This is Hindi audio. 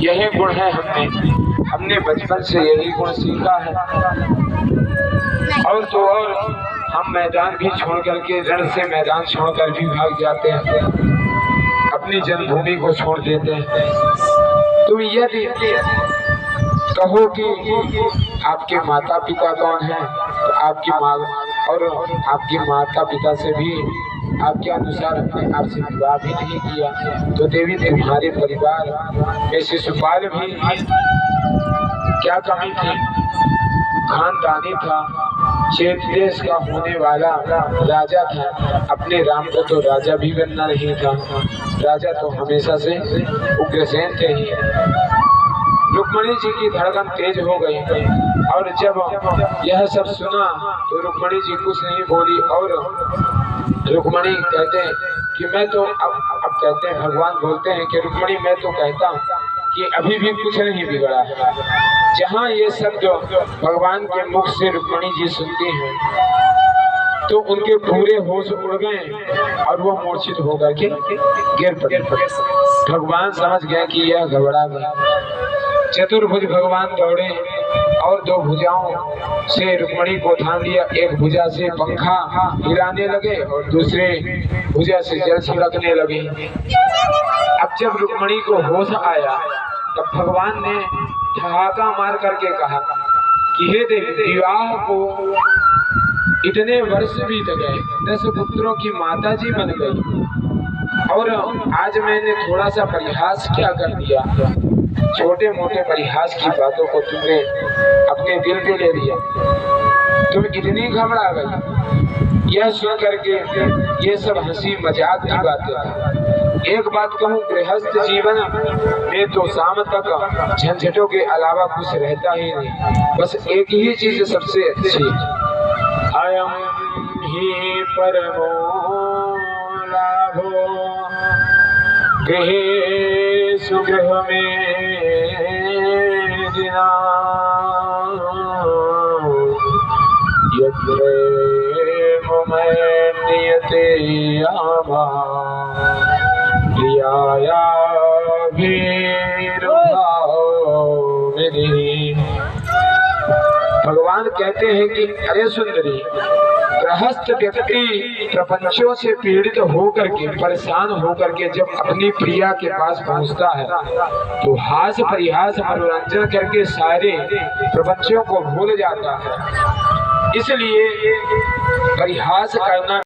यही गुण है हमने बचपन से यही गुण सीखा है। और तो और हम मैदान भी छोड़ करके, रण से मैदान छोड़कर भी भाग जाते हैं, अपनी जन्मभूमि को छोड़ देते हैं। तो यदि कहो कि आपके माता पिता कौन है, तो आपकी माँ और आपके माता पिता से भी आपके अनुसार अपने आपसे विवाह भी नहीं किया, तो देवी तुम्हारे परिवार में शिशुपाल भी क्या कमी थी? खानदानी था, चेत देश का होने वाला राजा था। अपने राम को तो राजा भी बनना नहीं था, राजा तो हमेशा से उग्रसेन थे ही। रुक्मणी जी की धड़कन तेज हो गई और जब यह सब सुना तो रुक्मणी जी कुछ नहीं बोली। और रुक्मणी कहते हैं कि मैं तो अब कहते हैं, भगवान बोलते हैं कि रुक्मणी मैं तो कहता हूँ कि अभी भी कुछ नहीं बिगड़ा है। जहाँ ये शब्द भगवान के मुख से रुक्मणी जी सुनती हैं तो उनके पूरे होश उड़ गए और वो मूर्छित होकर के गिर पड़े। भगवान समझ गए कि यह घबरा गया। चतुर्भुज भगवान दौड़े और दो भुजाओं से रुक्मणी को थाम लिया। एक भुजा से पंखा हिलाने लगे और दूसरे भुजा से जल छिड़कने लगे। अब जब रुक्मणी को होश आया तब भगवान ने ठहाका मार करके कहा कि हे देवी, विवाह को इतने वर्ष बीत गए, 10 पुत्रों की माता जी बन गई और आज मैंने थोड़ा सा परिहास क्या कर दिया? छोटे मोटे परिहास की बातों को तुमने अपने दिल पे ले लिया, तुम इतनी घबरा गई। यह सुन करके ये सब हंसी मजाक की बातें थी। एक बात कहूँ, गृहस्थ जीवन में तो शाम तक झंझटों के अलावा कुछ रहता ही नहीं। बस एक ही चीज सबसे अच्छी, अयम ही परमो लाभो गृहे सुगृह में दिना यत्र नियते आमा प्रियाया भगवान कहते हैं कि अरे सुंदरी, गृहस्थ व्यक्ति प्रपंचों से पीड़ित होकर के, परेशान होकर के जब अपनी प्रिया के पास पहुंचता है तो हास परिहास मनोरंजन करके सारे प्रपंचों को भूल जाता है। इसलिए परिहास करना